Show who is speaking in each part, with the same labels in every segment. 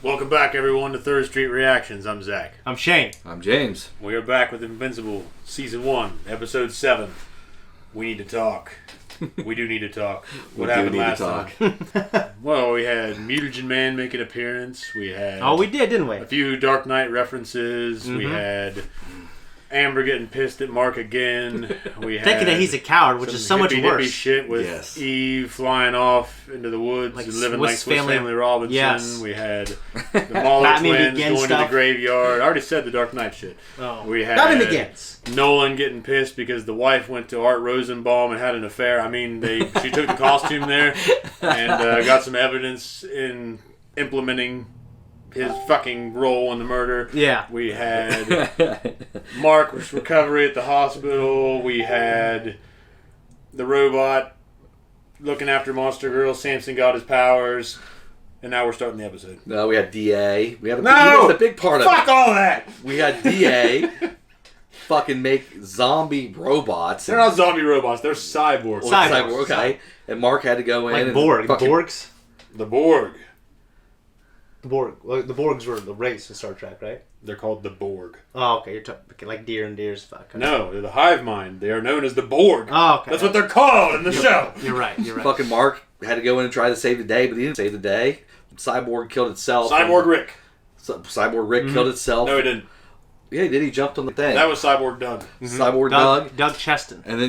Speaker 1: Welcome back, everyone, to Third Street Reactions. I'm Zach.
Speaker 2: I'm Shane.
Speaker 3: I'm James.
Speaker 1: We are back with Invincible Season 1, Episode 7. We need to talk. We do need to talk. What happened last time? Well, we had Mutagen Man make an appearance. We had...
Speaker 2: Oh, we did, didn't we?
Speaker 1: A few Dark Knight references.
Speaker 2: Mm-hmm.
Speaker 1: We had Amber getting pissed at Mark again. We had
Speaker 2: thinking that he's a coward, which is so much worse.
Speaker 1: Shit with Eve flying off into the woods and living like Swiss Family Robinson. Yes. We had the Mahler twins going to the graveyard. I already said the Dark Knight shit.
Speaker 2: Oh.
Speaker 1: We had
Speaker 2: Nothing against
Speaker 1: Nolan getting pissed because the wife went to Art Rosenbaum and had an affair. I mean, she took the costume there and got some evidence in implementing his fucking role in the murder.
Speaker 2: Yeah.
Speaker 1: We had Mark's recovery at the hospital. We had the robot looking after Monster Girl. Samson got his powers. And now we're starting the episode.
Speaker 3: No, we had DA. We had the big part of it.
Speaker 1: Fuck all that!
Speaker 3: We had DA fucking make zombie robots.
Speaker 1: They're not zombie robots. They're cyborgs.
Speaker 3: Cyborg, okay. And Mark had to go in and...
Speaker 2: Borg. The Borgs?
Speaker 1: The Borg.
Speaker 2: The Borg. Well, the Borgs were the race in Star Trek, right?
Speaker 1: They're called the Borg.
Speaker 2: Oh, okay. You're talking like deer and deer's fuck.
Speaker 1: No, they're the hive mind. They are known as the Borg.
Speaker 2: Oh, okay.
Speaker 1: That's what they're called in the show.
Speaker 2: You're right.
Speaker 3: Fucking Mark had to go in and try to save the day, but he didn't save the day. Cyborg killed itself.
Speaker 1: Cyborg Rick.
Speaker 3: Cyborg Rick killed itself.
Speaker 1: No, he didn't.
Speaker 3: Yeah, he did. He jumped on the thing.
Speaker 1: That was Cyborg Doug.
Speaker 3: Mm-hmm. Cyborg Doug.
Speaker 2: Doug Cheston.
Speaker 3: And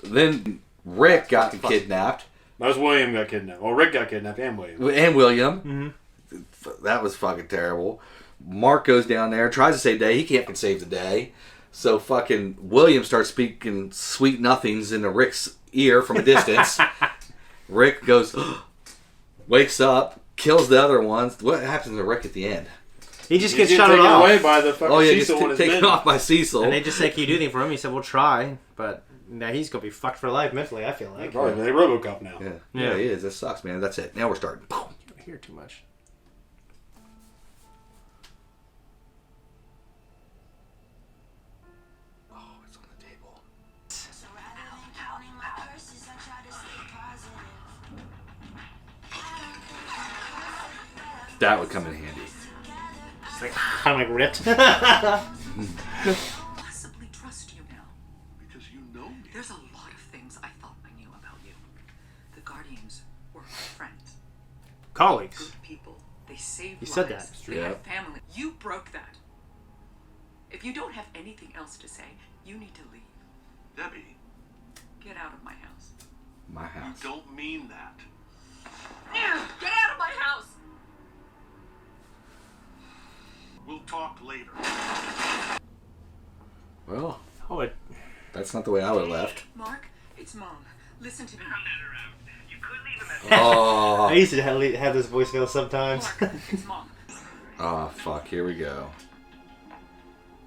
Speaker 3: then Rick got kidnapped.
Speaker 1: That was William got kidnapped. Well, Rick got kidnapped and William.
Speaker 3: And William.
Speaker 2: Mm-hmm.
Speaker 3: That was fucking terrible. Mark goes down there, tries to save the day. He can't save the day. So fucking William starts speaking sweet nothings into Rick's ear from a distance. Rick goes, wakes up, kills the other ones. What happens to Rick at the end?
Speaker 2: He just gets shut off.
Speaker 1: Away by the fucking Cecil
Speaker 3: just taken off by Cecil.
Speaker 2: And they just say, can you do anything for him? He said, we'll try. But now he's going to be fucked for life mentally, I feel like.
Speaker 1: Probably. They Robocop now.
Speaker 3: Yeah, he is. That sucks, man. That's it. Now we're starting.
Speaker 2: You don't hear too much.
Speaker 3: That would come in handy.
Speaker 2: It's like, kind of like ripped.
Speaker 4: Possibly trust you now.
Speaker 5: Because you know me.
Speaker 4: There's a lot of things I thought I knew about you. The Guardians were my friends.
Speaker 2: Colleagues.
Speaker 4: Good people. They saved
Speaker 2: You
Speaker 4: lives.
Speaker 2: said that.
Speaker 4: They had family. You broke that. If you don't have anything else to say, you need to leave.
Speaker 5: Debbie,
Speaker 4: Get out of my house.
Speaker 3: My house.
Speaker 5: you don't mean that.
Speaker 4: Get out of my house!
Speaker 5: We'll talk later.
Speaker 3: Well,
Speaker 2: That's
Speaker 3: not the way I would have left.
Speaker 4: Mark, it's Mom. Listen to me.
Speaker 5: You could leave him at
Speaker 3: Oh.
Speaker 2: I used to have this voicemail sometimes.
Speaker 4: Mark, it's Mom.
Speaker 3: Oh, fuck. Here we go.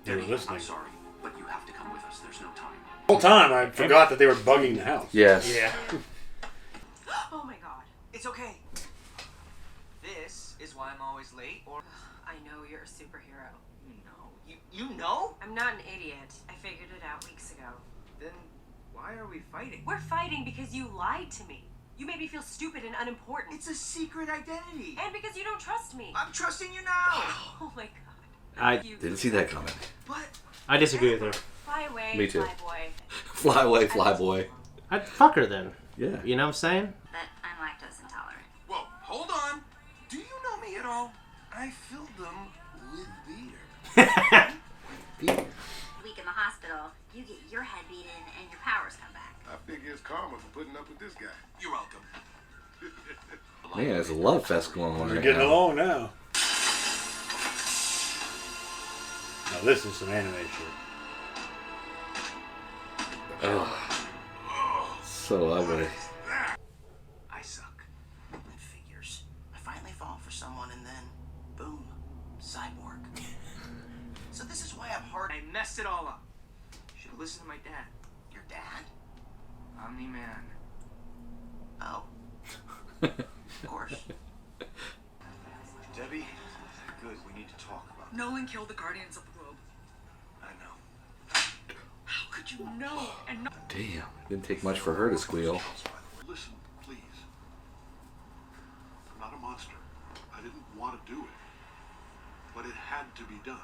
Speaker 1: They were listening.
Speaker 4: I'm sorry, but you have to come with us. There's no time.
Speaker 1: The whole time, I forgot that they were bugging the house.
Speaker 3: Yes.
Speaker 2: Yeah.
Speaker 6: Oh my god. It's okay. This is why I'm always late, or...
Speaker 7: I know you're a superhero.
Speaker 6: No. You know?
Speaker 7: I'm not an idiot. I figured it out weeks ago.
Speaker 6: Then why are we fighting?
Speaker 7: We're fighting because you lied to me. You made me feel stupid and unimportant.
Speaker 6: It's a secret identity.
Speaker 7: And because you don't trust me.
Speaker 6: I'm trusting you now.
Speaker 7: Oh my god.
Speaker 2: I
Speaker 7: You-
Speaker 3: Didn't see that coming.
Speaker 6: But
Speaker 2: I disagree with her.
Speaker 7: Fly away,
Speaker 3: Me too.
Speaker 7: fly boy.
Speaker 3: Fly away, fly boy.
Speaker 2: I'd fuck her then.
Speaker 3: Yeah.
Speaker 2: You know what I'm saying?
Speaker 7: But I'm lactose intolerant.
Speaker 5: Whoa, hold on. Do you know me at all? I filled them with beer.
Speaker 7: Week in the hospital, you get your head beaten and your powers come back.
Speaker 5: I figure it's karma for putting up with this guy. You're welcome.
Speaker 3: Man, there's a love fest going on
Speaker 1: We're
Speaker 3: right
Speaker 1: getting
Speaker 3: now.
Speaker 1: along now. Now this is some anime shit.
Speaker 3: Oh, so ugly.
Speaker 6: I suck. It figures. I finally fall for someone and then, boom, cyborg. So this is why I'm hard. I messed it all up. Should have listened to my dad. Your dad? Omni-man. Oh. Of course.
Speaker 5: Debbie, good. We need to talk about it.
Speaker 4: Nolan killed the Guardians of the Globe.
Speaker 5: I know.
Speaker 4: How could you know and not?
Speaker 3: Damn. Didn't take much for her to squeal.
Speaker 5: Listen, please. I'm not a monster. I didn't want to do to be done.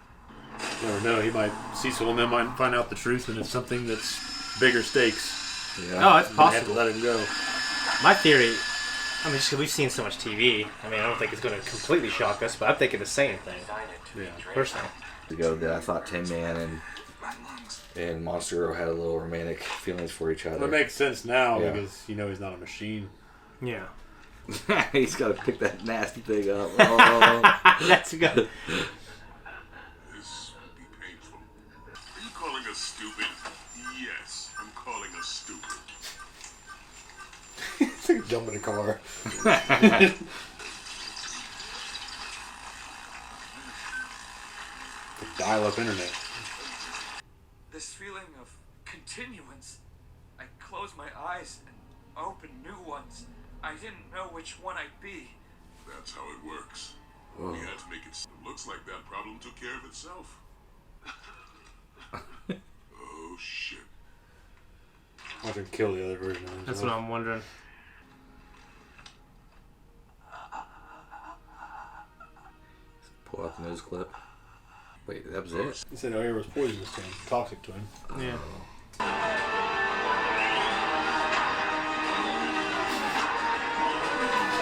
Speaker 1: You never know. He might, Cecil and them might find out the truth, and it's something that's bigger stakes.
Speaker 2: Oh, it's
Speaker 1: They have to
Speaker 2: possible.
Speaker 1: let him go.
Speaker 2: My theory, I mean, just 'cause we've seen so much TV, I mean, I don't think it's going to completely shock us, but I'm thinking the same thing.
Speaker 1: Yeah.
Speaker 2: Personally.
Speaker 3: Ago that I thought Tin Man and Monster Girl had a little romantic feelings for each other.
Speaker 1: Well, it makes sense now
Speaker 3: Yeah.
Speaker 1: because you know he's not a machine.
Speaker 2: Yeah.
Speaker 3: He's got to pick that nasty thing up. Oh.
Speaker 2: That's good.
Speaker 5: This will be painful. Are you calling us stupid? Yes, I'm calling us stupid.
Speaker 1: It's like jumping in a car. Dial-up internet.
Speaker 8: This feeling of continuance. I close my eyes and open new ones. I didn't know which one I'd be.
Speaker 5: That's how it works.
Speaker 3: Whoa.
Speaker 5: We had to make it. Looks like that problem took care of itself. Oh shit.
Speaker 1: Watch him kill the other version of himself.
Speaker 2: That's what I'm wondering.
Speaker 3: Pull out the nose clip. Wait, that was it?
Speaker 1: He said air was poisonous to him, toxic to him.
Speaker 2: Yeah.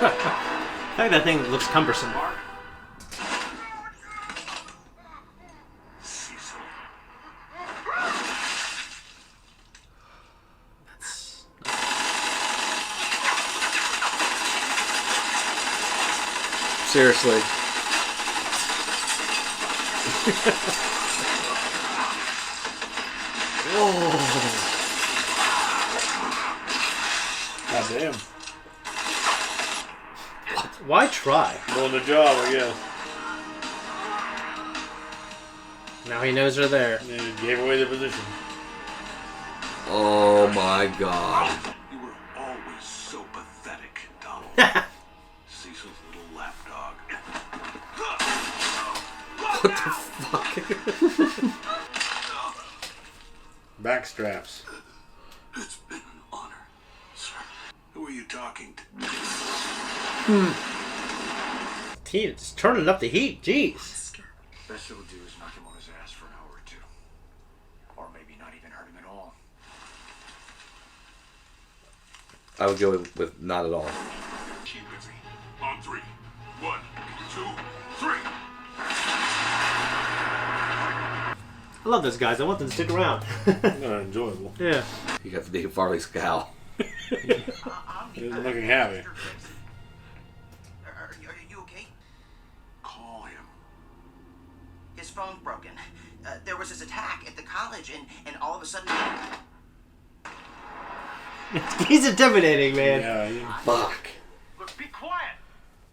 Speaker 2: I think that thing looks cumbersome.
Speaker 5: Cecil.
Speaker 3: Seriously.
Speaker 1: God damn.
Speaker 2: Why try?
Speaker 1: Doing the job, I guess.
Speaker 2: Now he knows they're there.
Speaker 1: And he gave away the position.
Speaker 3: Oh my god.
Speaker 5: You were always so pathetic, Donald. Cecil's little lapdog.
Speaker 3: What the fuck?
Speaker 1: Back straps.
Speaker 5: It's been an honor, sir. Who are you talking to?
Speaker 2: Heat, it's turning up the heat. Jeez.
Speaker 8: Best it'll do is knock him on his ass for an hour or two. Or maybe not even hurt him at all.
Speaker 3: I would go with not at all.
Speaker 5: Keep with me. On three. 1, 2, 3.
Speaker 2: I love those guys. I want them to stick around.
Speaker 1: Enjoyable.
Speaker 2: Yeah.
Speaker 3: You got the Dave Farley scowl.
Speaker 1: He was looking happy.
Speaker 6: Are you okay?
Speaker 5: Call him.
Speaker 6: His phone's broken. There was this attack at the college, and all of a sudden...
Speaker 2: He's intimidating, man.
Speaker 1: Yeah, he,
Speaker 3: Fuck.
Speaker 8: Look, be quiet.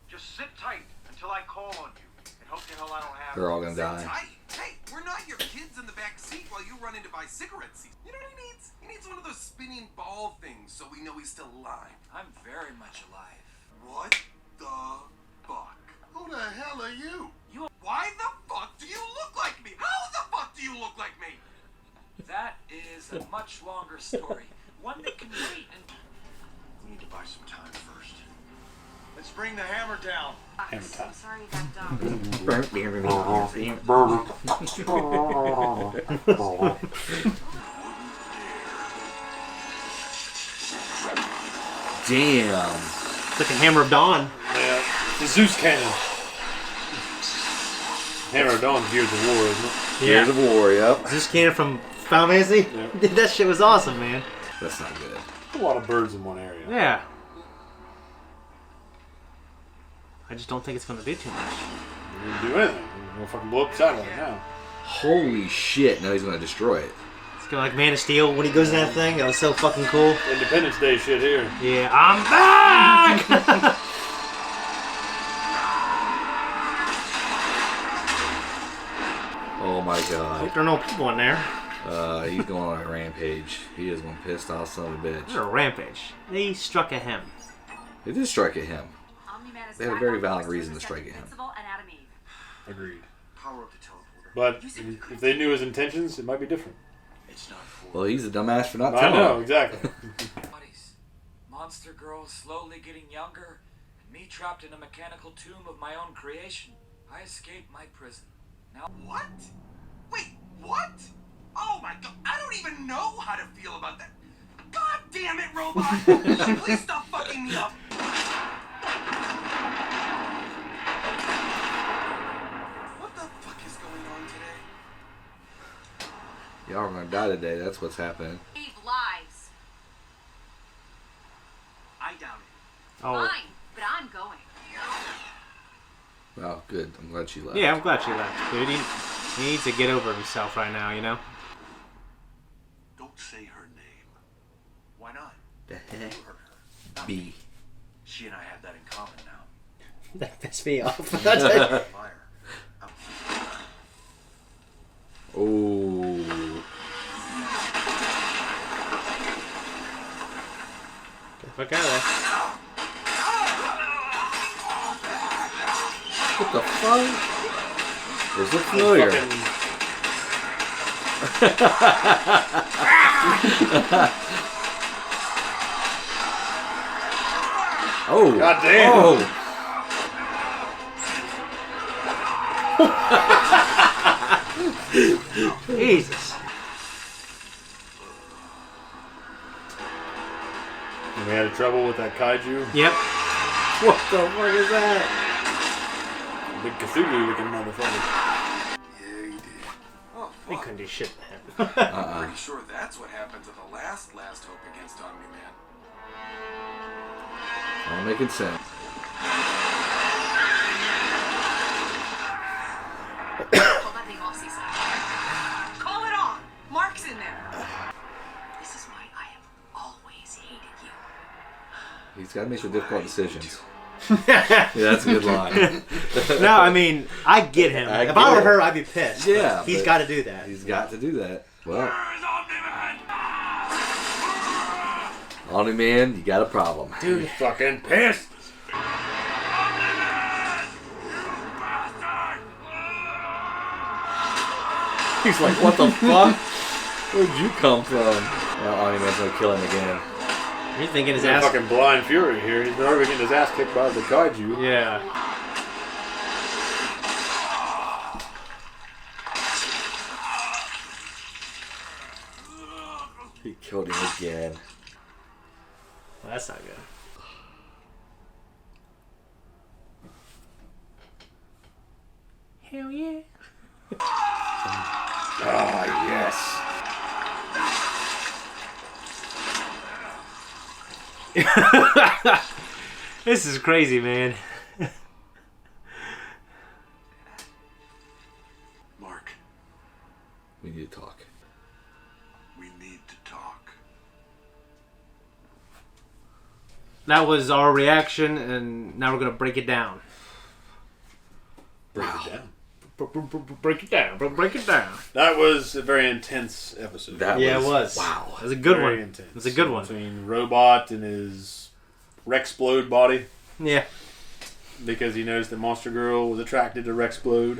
Speaker 8: Just sit tight until I call on you. And hope the hell I don't have...
Speaker 3: They're all gonna die.
Speaker 5: Hey, we're not your kids in the back seat while you run in to buy cigarettes. You know what he needs? He needs one of those spinning ball things so we know he's still alive.
Speaker 8: I'm very much alive.
Speaker 5: What the fuck? Who the hell are you? Why the fuck do you look like me? How the fuck do you look like me?
Speaker 8: That is a much longer story. One that can wait and... We need to buy some time first. Let's bring the hammer down.
Speaker 1: Hammer time.
Speaker 7: I'm sorry you got dumped.
Speaker 3: Damn.
Speaker 2: It's like a hammer of dawn.
Speaker 1: Yeah. The Zeus cannon. Hammer of Dawn's Gears of War, isn't it?
Speaker 3: Gears of War, yep.
Speaker 2: Is this cannon from Final Fantasy?
Speaker 1: Yeah.
Speaker 2: Dude, that shit was awesome, man.
Speaker 3: That's not good.
Speaker 1: A lot of birds in one area.
Speaker 2: Yeah. I just don't think it's going to do too much.
Speaker 1: He didn't do anything. He's gonna fucking blow up satellite now.
Speaker 3: Holy shit. Now he's going to destroy it.
Speaker 2: It's kind of like Man of Steel when he goes in that thing. That was so fucking cool.
Speaker 1: Independence Day shit here.
Speaker 2: Yeah, I'm back!
Speaker 3: Oh my
Speaker 2: Hope
Speaker 3: god.
Speaker 2: there are no people in there.
Speaker 3: He's going on a rampage. He is one pissed off son of a
Speaker 2: This is
Speaker 3: bitch.
Speaker 2: a rampage. They struck at him.
Speaker 3: They did strike at him.
Speaker 7: Omni-man is
Speaker 3: They had a
Speaker 7: back
Speaker 3: very
Speaker 7: on
Speaker 3: valid
Speaker 7: course
Speaker 3: reason to
Speaker 7: intercept
Speaker 3: strike at him.
Speaker 7: Invincible and Adam Eve.
Speaker 1: Agreed.
Speaker 8: Power of the teleporter.
Speaker 1: But if they knew his intentions, it might be different.
Speaker 8: It's not for...
Speaker 3: Well, he's a dumbass for not
Speaker 1: I
Speaker 3: telling
Speaker 1: know,
Speaker 3: him.
Speaker 1: exactly.
Speaker 8: Buddies. Monster girl slowly getting younger, and me trapped in a mechanical tomb of my own creation. I escaped my prison. Now,
Speaker 5: What? Wait, what? Oh my god, I don't even know how to feel about that. God damn it, robot! Please stop fucking me up. What the fuck is going on today?
Speaker 3: Y'all are gonna die today. That's what's happening.
Speaker 7: Save lives.
Speaker 5: I doubt it.
Speaker 2: Oh.
Speaker 7: Fine, but I'm going.
Speaker 3: Oh, good. I'm glad she left.
Speaker 2: Yeah, I'm glad she left, dude. He needs to get over himself right now, you know?
Speaker 5: Don't say her name.
Speaker 8: why not?
Speaker 3: The heck?
Speaker 8: You heard her.
Speaker 3: B.
Speaker 8: She and I have that in common now.
Speaker 2: That pissed me off.
Speaker 8: Liar.
Speaker 3: Oh.
Speaker 2: Get the fuck out of there.
Speaker 3: What the fuck? Does look familiar. Oh.
Speaker 1: God damn.
Speaker 3: Oh.
Speaker 2: Jesus.
Speaker 1: We had trouble with that kaiju.
Speaker 2: Yep.
Speaker 3: What the fuck is that?
Speaker 1: Big Cthulhu looking motherfucker.
Speaker 5: Yeah, he did.
Speaker 8: Oh,
Speaker 2: He
Speaker 8: fuck.
Speaker 2: couldn't do shit to him.
Speaker 5: Pretty sure that's what happened to the last hope against Omni-man.
Speaker 3: All making sense.
Speaker 4: Call that thing off, Cecil. Call it off. Mark's in there. This is why I have always hated you.
Speaker 3: He's got to make the difficult decisions. Yeah, that's a good line.
Speaker 2: No, I mean, I get him.
Speaker 3: I
Speaker 2: If
Speaker 3: get
Speaker 2: I were
Speaker 3: it.
Speaker 2: her, I'd be pissed.
Speaker 3: Yeah,
Speaker 2: He's
Speaker 3: but-
Speaker 2: got to do that.
Speaker 3: He's got to do that. Well,
Speaker 5: Where's Omni-man?
Speaker 3: Omni-man, you got a problem.
Speaker 1: Dude, fucking pissed.
Speaker 3: He's like, what the fuck? Where'd you come from? Now Omni-man's gonna kill him again.
Speaker 2: You're thinking his
Speaker 1: He's
Speaker 2: ass.
Speaker 1: fucking blind fury here. He's been already getting his ass kicked by the kaiju.
Speaker 2: Yeah.
Speaker 3: He killed him again.
Speaker 2: Well, that's not good. Hell yeah.
Speaker 1: Ah, yes.
Speaker 2: This is crazy, man.
Speaker 5: Mark,
Speaker 3: We need to talk.
Speaker 5: we need to talk.
Speaker 2: That was our reaction, and now we're gonna break it down.
Speaker 1: Break it down.
Speaker 2: Break it down. Break it down.
Speaker 1: That was a very intense episode.
Speaker 3: That
Speaker 2: Yeah, it was.
Speaker 3: Wow.
Speaker 2: It was a good
Speaker 1: Very
Speaker 2: one.
Speaker 1: intense.
Speaker 2: It was a good one.
Speaker 1: Between Robot and his Rexplode body.
Speaker 2: Yeah.
Speaker 1: Because he noticed that Monster Girl was attracted to Rexplode.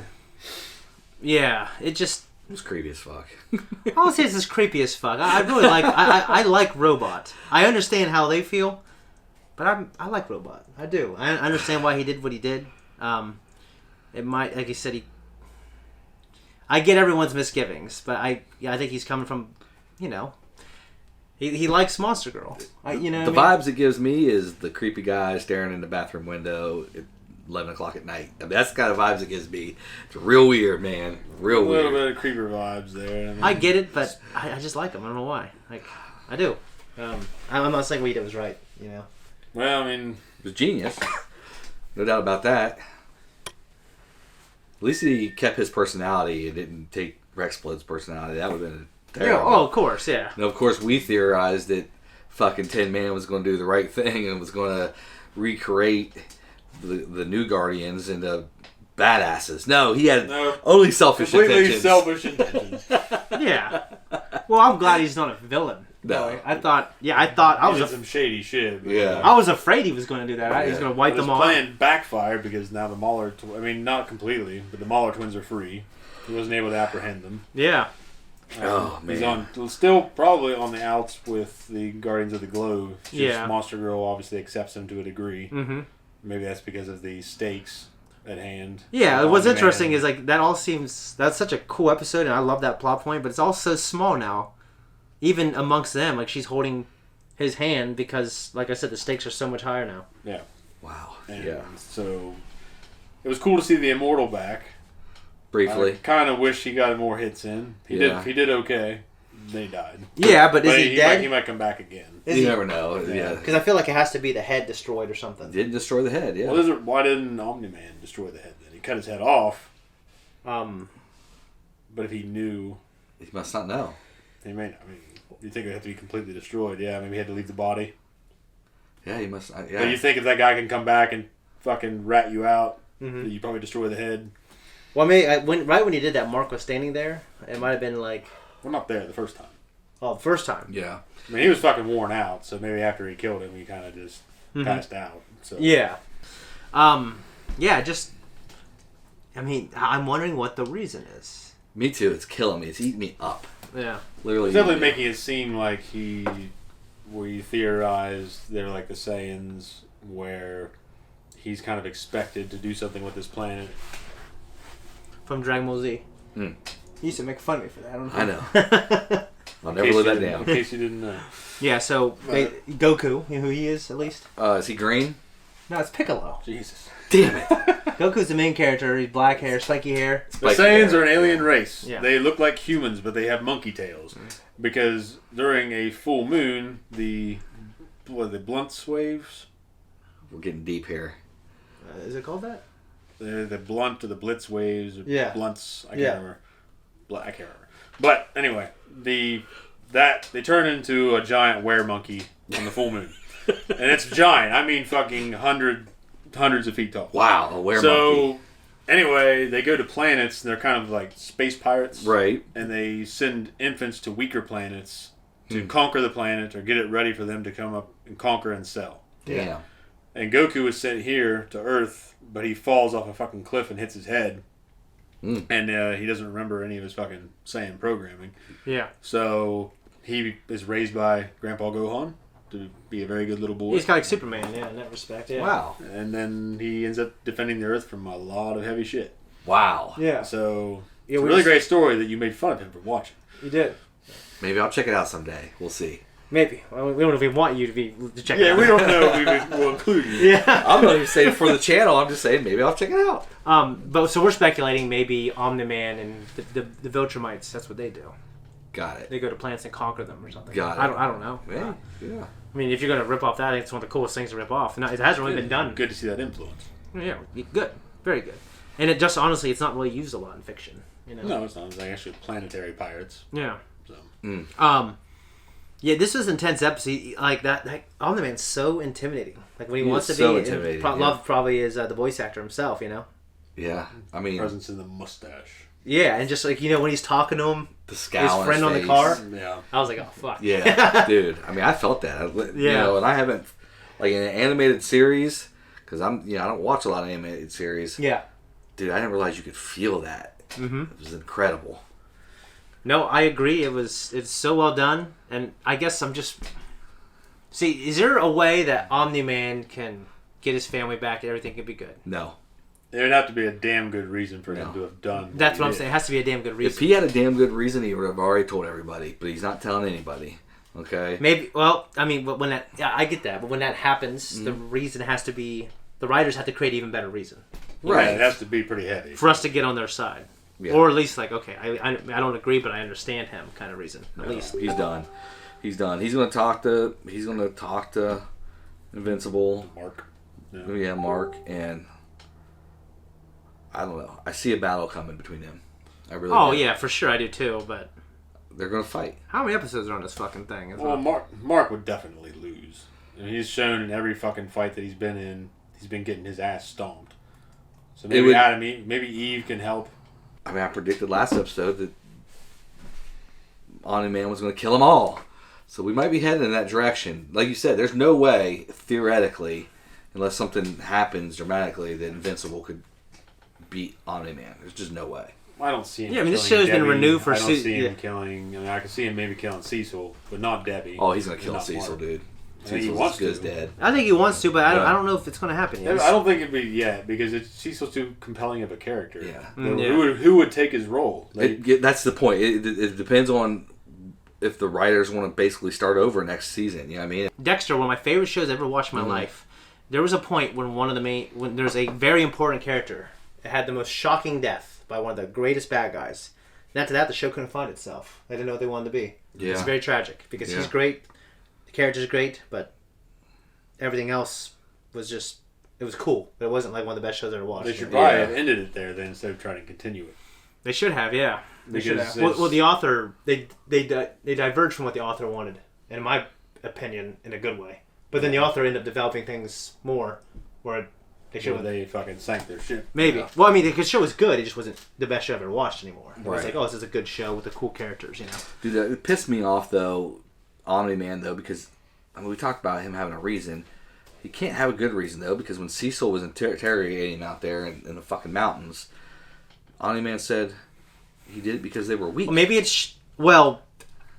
Speaker 2: Yeah. It just.
Speaker 3: It was creepy as fuck.
Speaker 2: All I say is it's creepy as fuck. I really like. I like Robot. I understand how they feel, but I like Robot. I do. I understand why he did what he did. It might, like you said, I get everyone's misgivings, but I think he's coming from, you know, he likes Monster Girl. You know,
Speaker 3: The
Speaker 2: what I mean?
Speaker 3: vibes it gives me is the creepy guy staring in the bathroom window at 11 o'clock at night. I mean, that's the kind of vibes it gives me. It's real weird, man. Real
Speaker 1: A little
Speaker 3: weird.
Speaker 1: bit of creeper vibes there.
Speaker 2: I get it, but I just like him. I don't know why. Like, I do. I'm not saying what he did was right. You know.
Speaker 1: Well, I mean,
Speaker 3: It was genius. No doubt about that. At least he kept his personality and didn't take Rexplode's personality. That would have been terrible.
Speaker 2: Yeah. Oh, of course. Yeah.
Speaker 3: And of course, we theorized that fucking Tin Man was going to do the right thing and was going to recreate the new Guardians into badasses. No, he had only selfish
Speaker 1: completely
Speaker 3: intentions.
Speaker 1: selfish intentions.
Speaker 2: Yeah. Well, I'm glad he's not a villain.
Speaker 3: No.
Speaker 2: I thought I
Speaker 1: He
Speaker 2: was
Speaker 1: did some shady shit. But,
Speaker 3: Yeah.
Speaker 2: I was afraid he was going to do that. He's
Speaker 3: Yeah.
Speaker 2: going to wipe
Speaker 1: But his
Speaker 2: them off.
Speaker 1: plan backfired because now the Mauler... I mean, not completely, but the Mauler twins are free. He wasn't able to apprehend them.
Speaker 2: Yeah.
Speaker 3: Oh,
Speaker 1: He's
Speaker 3: man.
Speaker 1: still probably on the outs with the Guardians of the Globe. Just
Speaker 2: Yeah.
Speaker 1: Monster Girl obviously accepts him to a degree.
Speaker 2: Mm-hmm.
Speaker 1: Maybe that's because of the stakes. at hand.
Speaker 2: Yeah, what's
Speaker 1: Omni-Man.
Speaker 2: interesting is like that all seems that's such a cool episode, and I love that plot point. But it's all so small now, even amongst them. Like she's holding his hand because, like I said, the stakes are so much higher now.
Speaker 1: Yeah.
Speaker 3: Wow.
Speaker 1: And
Speaker 3: yeah.
Speaker 1: so it was cool to see the Immortal back.
Speaker 3: Briefly.
Speaker 1: I kind of wish he got more hits in. He
Speaker 3: Yeah.
Speaker 1: did okay. They died.
Speaker 2: Yeah, but is he dead?
Speaker 1: He might come back again.
Speaker 3: You never know. Yeah.
Speaker 2: Because I feel like it has to be the head destroyed or something.
Speaker 3: Didn't destroy the head, yeah.
Speaker 1: Well, why didn't Omni-Man destroy the head then? He cut his head off. But if he knew...
Speaker 3: He must not know.
Speaker 1: He may not. I mean, you think it would have to be completely destroyed. Yeah, maybe he had to leave the body.
Speaker 3: Yeah, he must... Yeah.
Speaker 1: But you think if that guy can come back and fucking rat you out, that you probably destroy the head?
Speaker 2: Well, maybe right when he did that, Mark was standing there. It might have been like...
Speaker 1: Well, not there the first time.
Speaker 2: Oh, the first time.
Speaker 3: Yeah.
Speaker 1: I mean, he was fucking worn out, so maybe after he killed him, he kind of just passed out. So.
Speaker 2: Yeah. Yeah, just... I mean, I'm wondering what the reason is.
Speaker 3: Me too. It's killing me. It's eating me up.
Speaker 2: Yeah.
Speaker 3: Literally.
Speaker 1: It's definitely making it seem like we theorized they're like the Saiyans, where he's kind of expected to do something with this planet.
Speaker 2: From Dragon Ball Z. He used to make fun of me for that.
Speaker 3: I know. I'll never live that down.
Speaker 1: In case you didn't know.
Speaker 2: Yeah, so Goku, you know who he is, at least?
Speaker 3: Is he green?
Speaker 2: No, it's Piccolo.
Speaker 1: Jesus.
Speaker 3: Damn it.
Speaker 2: Goku's the main character. He's black hair, spiky hair.
Speaker 1: The Saiyans are an alien race.
Speaker 2: Yeah.
Speaker 1: They look like humans, but they have monkey tails. Because during a full moon, the blunts waves?
Speaker 3: We're getting deep here.
Speaker 2: Is it called that?
Speaker 1: The blunt or the blitz waves or blunts. I can't remember. I can't remember. But anyway, they turn into a giant were monkey on the full moon. And it's giant. I mean fucking hundreds of feet tall.
Speaker 3: Wow, a were monkey.
Speaker 1: So anyway, they go to planets and they're kind of like space pirates.
Speaker 3: Right.
Speaker 1: And they send infants to weaker planets to conquer the planet or get it ready for them to come up and conquer and sell.
Speaker 3: Damn.
Speaker 1: And Goku is sent here to Earth, but he falls off a fucking cliff and hits his head. And he doesn't remember any of his fucking Saiyan programming.
Speaker 2: Yeah.
Speaker 1: So he is raised by Grandpa Gohan to be a very good little boy.
Speaker 2: He's kind of like Superman, in that respect, yeah.
Speaker 3: Wow.
Speaker 1: And then he ends up defending the Earth from a lot of heavy shit.
Speaker 3: Wow.
Speaker 2: Yeah.
Speaker 1: So it's a really great story that you made fun of him for watching.
Speaker 2: You did.
Speaker 3: Maybe I'll check it out someday. We'll see.
Speaker 2: Maybe. Well, we don't know if we want you to check it out.
Speaker 1: Yeah, we don't know if we will include you.
Speaker 2: Yeah.
Speaker 3: I'm not even saying for the channel. I'm just saying maybe I'll check it out.
Speaker 2: But so we're speculating maybe Omni-Man and the Viltrumites, that's what they do.
Speaker 3: Got it.
Speaker 2: They go to planets and conquer them or something.
Speaker 3: Got it.
Speaker 2: I don't know.
Speaker 3: Yeah. Yeah.
Speaker 2: I mean, if you're going to rip off that, I think it's one of the coolest things to rip off. And it hasn't really been done.
Speaker 1: Good to see that influence.
Speaker 2: Yeah, good. Very good. And it just, honestly, it's not really used a lot in fiction. You know?
Speaker 1: No, it's not. It's like actually planetary pirates.
Speaker 2: Yeah.
Speaker 1: So.
Speaker 2: Yeah, this was an intense episode. Like that Omni-Man's so intimidating. Like when he wants to
Speaker 3: so
Speaker 2: be.
Speaker 3: intimidating,
Speaker 2: Love probably is the voice actor himself, you know?
Speaker 3: Yeah. I mean,
Speaker 1: Presence in the mustache.
Speaker 2: Yeah, and just like, when he's talking to him,
Speaker 3: the scowl
Speaker 2: his friend
Speaker 3: on
Speaker 2: on
Speaker 3: his
Speaker 2: the car.
Speaker 3: face.
Speaker 1: Yeah.
Speaker 2: I was like, oh, fuck.
Speaker 3: Yeah, dude. I mean, I felt that. You know, and I haven't, like, in an animated series, because I don't watch a lot of animated series.
Speaker 2: Yeah.
Speaker 3: Dude, I didn't realize you could feel that. Mm-hmm. It was incredible.
Speaker 2: No, I agree. It's so well done, and I guess I'm just... See, is there a way that Omni-Man can get his family back and everything can be good?
Speaker 3: No.
Speaker 1: There'd have to be a damn good reason for him to have done.
Speaker 2: That's what I'm saying. It has to be a damn good reason.
Speaker 3: If he had a damn good reason, he would have already told everybody, but he's not telling anybody. Okay?
Speaker 2: Maybe, well, I mean, when that... Yeah, I get that, but when that happens, the reason has to be... The writers have to create even better reason.
Speaker 1: Right. Yeah, it has to be pretty heavy.
Speaker 2: For us to get on their side. Yeah. Or at least like, okay, I don't agree, but I understand him kind of reason. At least.
Speaker 3: He's done. He's done. He's gonna talk to Invincible.
Speaker 1: Mark.
Speaker 3: Yeah, Mark, and I don't know. I see a battle coming between them. I really do.
Speaker 2: Yeah, for sure I do too, but
Speaker 3: they're gonna fight.
Speaker 2: How many episodes are on this fucking thing?
Speaker 1: Well, Mark would definitely lose. And he's shown in every fucking fight that he's been in, he's been getting his ass stomped. So maybe Eve can help.
Speaker 3: I mean, I predicted last episode that Omni-Man was going to kill them all. So we might be heading in that direction. Like you said, there's no way, theoretically, unless something happens dramatically, that Invincible could beat Omni-Man. There's just no way.
Speaker 1: I don't see him.
Speaker 2: Yeah, I mean, this show's been renewed for...
Speaker 1: I don't see him killing... I mean, I can see him maybe killing Cecil, but not Debbie.
Speaker 3: Oh, he's going to kill Cecil,
Speaker 1: Mark.
Speaker 3: dude.
Speaker 1: I think he
Speaker 3: Cecil's
Speaker 1: wants
Speaker 3: as good as
Speaker 1: to.
Speaker 3: dead.
Speaker 2: I think he wants to, but
Speaker 3: Yeah.
Speaker 2: I don't know if it's going to happen yet.
Speaker 1: I don't think it'd be yet because Cecil's too compelling of a character.
Speaker 3: Yeah.
Speaker 1: Who would take his role?
Speaker 3: That's the point. It depends on if the writers want to basically start over next season. You know what I mean?
Speaker 2: Dexter, one of my favorite shows I've ever watched in my life. There was a point when when there's a very important character that had the most shocking death by one of the greatest bad guys. And after that, the show couldn't find itself. They didn't know what they wanted to be.
Speaker 3: Yeah.
Speaker 2: It's very tragic because he's great, the character's great, but everything else was just, it was cool. But it wasn't like one of the best shows I ever watched.
Speaker 1: They should probably have ended it there then instead of trying to continue it.
Speaker 2: They should have, yeah. They should have.
Speaker 1: Because
Speaker 2: Well, the author, they diverged from what the author wanted, in my opinion, in a good way. But then the author ended up developing things more where they should have.
Speaker 1: They fucking sank their ship.
Speaker 2: Maybe.
Speaker 1: Yeah.
Speaker 2: Well, I mean, the show was good. It just wasn't the best show I've ever watched anymore. It was
Speaker 3: Right.
Speaker 2: like, oh, this is a good show with the cool characters, you know.
Speaker 3: Dude, it pissed me off though, Omni-Man though, because I mean we talked about him having a reason. He can't have a good reason though, because when Cecil was interrogating him out there in the fucking mountains, Omni-Man said he did it because they were weak.
Speaker 2: Well, maybe it's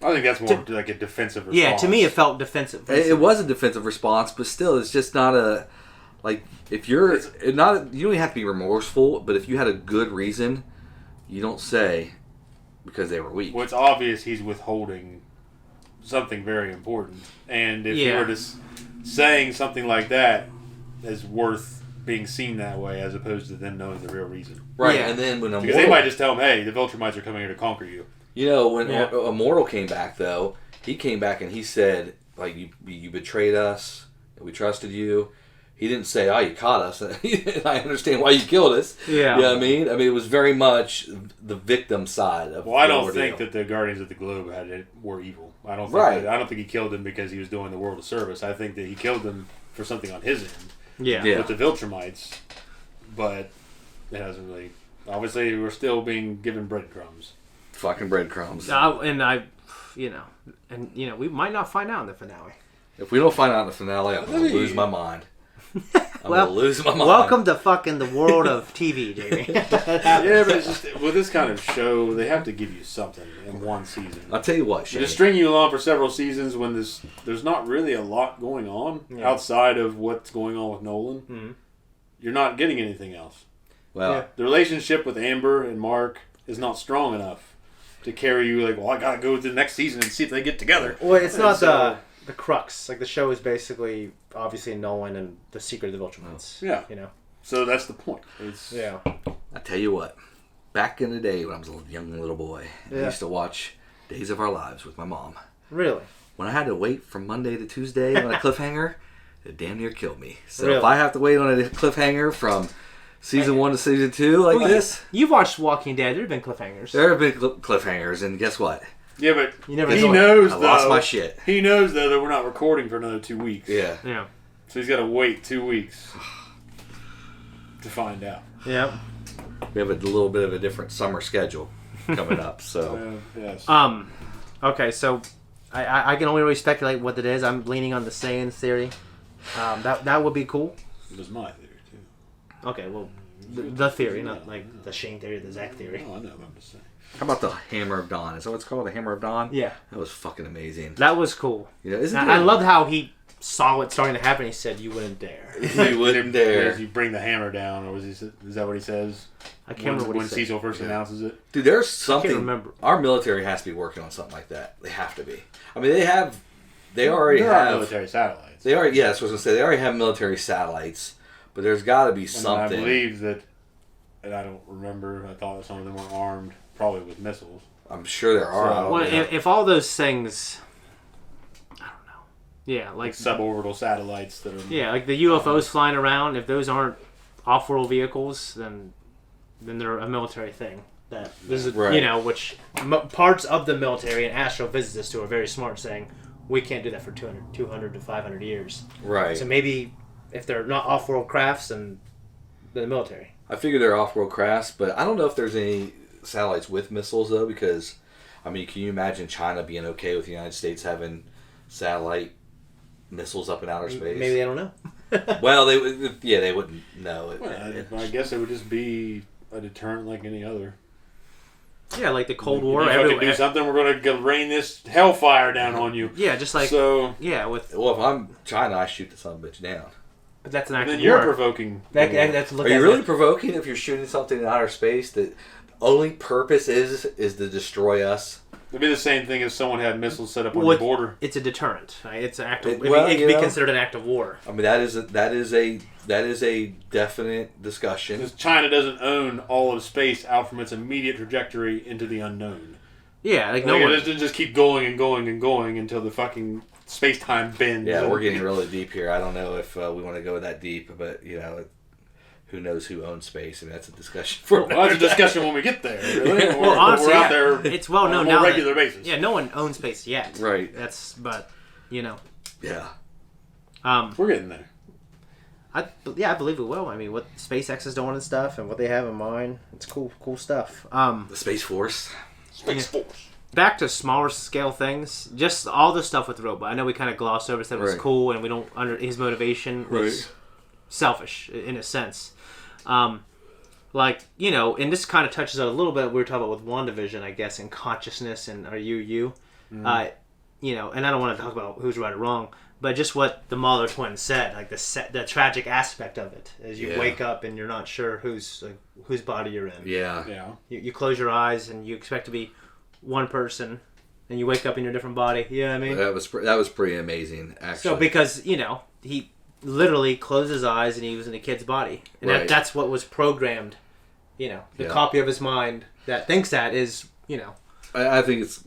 Speaker 1: I think that's more like a defensive response.
Speaker 2: yeah. To me, it felt defensive.
Speaker 3: It was a defensive response, but still, it's just not a like if you're not. You don't have to be remorseful, but if you had a good reason, you don't say because they were weak.
Speaker 1: Well, it's obvious he's withholding something very important, and if you were just saying something like that is worth being seen that way, as opposed to them knowing the real reason.
Speaker 3: Right,
Speaker 2: Yeah.
Speaker 3: and then when
Speaker 1: Because they might just tell him, "Hey, the Viltrumites are coming here to conquer you."
Speaker 3: You know, when Immortal came back, though, he came back and he said, like, you betrayed us, and we trusted you. He didn't say, oh, you caught us, and I understand why you killed us.
Speaker 2: Yeah.
Speaker 3: You know what I mean? I mean, it was very much the victim side of
Speaker 1: Well, I
Speaker 3: the
Speaker 1: don't
Speaker 3: ordeal.
Speaker 1: think that the Guardians of the Globe were evil. I don't think
Speaker 3: Right.
Speaker 1: I don't think he killed them because he was doing the world a service. I think that he killed them for something on his end.
Speaker 2: Yeah.
Speaker 3: Yeah.
Speaker 1: With the Viltrumites, but it hasn't really. Obviously, we're still being given breadcrumbs.
Speaker 3: Fucking breadcrumbs.
Speaker 2: We might not find out in the finale.
Speaker 3: If we don't find out in the finale, I'm going to lose my mind. I'm going to lose my mind.
Speaker 2: Welcome to fucking the world of TV, Jamie.
Speaker 1: Yeah, but it's just with this kind of show, they have to give you something in one season.
Speaker 3: I'll tell you what, Shane.
Speaker 1: Just string you along for several seasons when there's not really a lot going on outside of what's going on with Nolan.
Speaker 2: Mm-hmm.
Speaker 1: You're not getting anything else.
Speaker 3: Well,
Speaker 1: The relationship with Amber and Mark is not strong enough to carry you like, well, I gotta go to the next season and see if they get together.
Speaker 2: Well, it's
Speaker 1: And
Speaker 2: not
Speaker 1: so-
Speaker 2: the crux. Like, the show is basically, obviously, Nolan and the secret of the Viltrumites.
Speaker 1: Yeah.
Speaker 2: You know?
Speaker 1: So that's the point. It's
Speaker 3: I tell you what, back in the day when I was a young little boy, I used to watch Days of Our Lives with my mom.
Speaker 2: Really?
Speaker 3: When I had to wait from Monday to Tuesday on a cliffhanger, it damn near killed me. So
Speaker 2: Really?
Speaker 3: if I have to wait on a cliffhanger from season 1 to season 2 like this,
Speaker 2: You've watched Walking Dead. There have been cliffhangers.
Speaker 3: there have been cliffhangers, and guess what?
Speaker 1: yeah, but
Speaker 2: You never
Speaker 1: he
Speaker 2: know.
Speaker 1: knows
Speaker 3: I
Speaker 1: though.
Speaker 3: lost my shit.
Speaker 1: He knows though that we're not recording for another 2 weeks.
Speaker 3: Yeah.
Speaker 2: Yeah.
Speaker 1: So he's got to wait 2 weeks to find out.
Speaker 2: Yeah.
Speaker 3: We have a little bit of a different summer schedule coming up, so
Speaker 1: Yes.
Speaker 2: Okay, so I can only really speculate what it is. I'm leaning on the Saiyans theory. That would be cool.
Speaker 1: It was my theory too.
Speaker 2: Okay, well, the theory, not like the Shane theory, the Zach theory.
Speaker 1: Oh, I know. I'm just saying.
Speaker 3: how about the Hammer of Dawn? Is that what it's called? The Hammer of Dawn?
Speaker 2: Yeah.
Speaker 3: That was fucking amazing.
Speaker 2: That was cool.
Speaker 3: You know, isn't
Speaker 2: I
Speaker 3: it?
Speaker 2: loved how he saw it starting to happen. He said, "You wouldn't dare."
Speaker 3: You wouldn't dare.
Speaker 1: As you bring the hammer down, or is that what he says?
Speaker 2: I can't remember what
Speaker 1: when
Speaker 2: he said.
Speaker 1: Cecil first announces it.
Speaker 3: Dude, there's something.
Speaker 2: remember.
Speaker 3: Our military has to be working on something like that. They have to be. I mean, they already
Speaker 1: There are
Speaker 3: have
Speaker 1: military satellites.
Speaker 3: They already, yeah, that's what I was gonna say. They already have military satellites, but there's got to be
Speaker 1: And
Speaker 3: something.
Speaker 1: I believe that, and I don't remember. I thought that some of them were armed, probably with missiles.
Speaker 3: I'm sure there are. I don't
Speaker 2: Well,
Speaker 3: know.
Speaker 2: if all those things, I don't know. Yeah,
Speaker 1: Like suborbital satellites that are.
Speaker 2: Yeah, like the UFOs flying around. If those aren't off-world vehicles, then they're a military thing. That this is,
Speaker 3: Right.
Speaker 2: which parts of the military and astrophysicists who are very smart saying we can't do that for 200 to 500 years.
Speaker 3: Right.
Speaker 2: So maybe if they're not off-world crafts, then they're the military.
Speaker 3: I figure they're off-world crafts, but I don't know if there's any satellites with missiles though, because I mean, can you imagine China being okay with the United States having satellite missiles up in outer space?
Speaker 2: Maybe they don't know.
Speaker 3: Well, they wouldn't know.
Speaker 1: Well, I guess it would just be a deterrent like any other.
Speaker 2: Yeah, like the Cold War.
Speaker 1: If you do something, we're going to rain this hellfire down on you.
Speaker 2: Yeah, just like
Speaker 1: so.
Speaker 2: Yeah, with.
Speaker 3: Well, if I'm China, I shoot the son of a bitch down.
Speaker 2: But that's an act of war.
Speaker 1: Then you're provoking.
Speaker 2: That's
Speaker 3: Are you really provoking if you're shooting something in outer space that the only purpose is to destroy us?
Speaker 1: It'd be the same thing if someone had missiles set up on the border.
Speaker 2: It's a deterrent. Right? It's an act of. It
Speaker 3: could
Speaker 2: be considered an act of war.
Speaker 3: I mean, that is a definite discussion.
Speaker 1: Because China doesn't own all of space out from its immediate trajectory into the unknown.
Speaker 2: Yeah, like no one.
Speaker 1: It just keep going and going and going until the fucking space-time bends.
Speaker 3: Yeah, we're getting really deep here. I don't know if we want to go that deep, but who knows who owns space? I mean, that's a discussion for.
Speaker 1: Well, that's a discussion when we get there. Really?
Speaker 2: Well, honestly,
Speaker 1: we're out there.
Speaker 2: It's well known
Speaker 1: on a
Speaker 2: now.
Speaker 1: Regular basis.
Speaker 2: Yeah, no one owns space yet.
Speaker 3: Right.
Speaker 2: But.
Speaker 3: Yeah.
Speaker 1: We're getting there.
Speaker 2: I believe we will. I mean, what SpaceX is doing and stuff, and what they have in mind, it's cool stuff.
Speaker 3: The Space Force.
Speaker 1: Space Force.
Speaker 2: Back to smaller scale things, just all the stuff with the robot. I know we kind of glossed over, said it was cool, and we don't his motivation was selfish in a sense. Like, and this kind of touches on a little bit we were talking about with WandaVision, I guess, and consciousness and are you. And I don't want to talk about who's right or wrong, but just what the Mahler twins said, like the tragic aspect of it, is you wake up and you're not sure whose body you're in.
Speaker 3: Yeah.
Speaker 2: You close your eyes and you expect to be one person, and you wake up in your different body. You know what I mean?
Speaker 3: That was pretty amazing, actually.
Speaker 2: So because he literally closed his eyes and he was in a kid's body, and that's what was programmed. The copy of his mind that thinks that is
Speaker 3: I think it's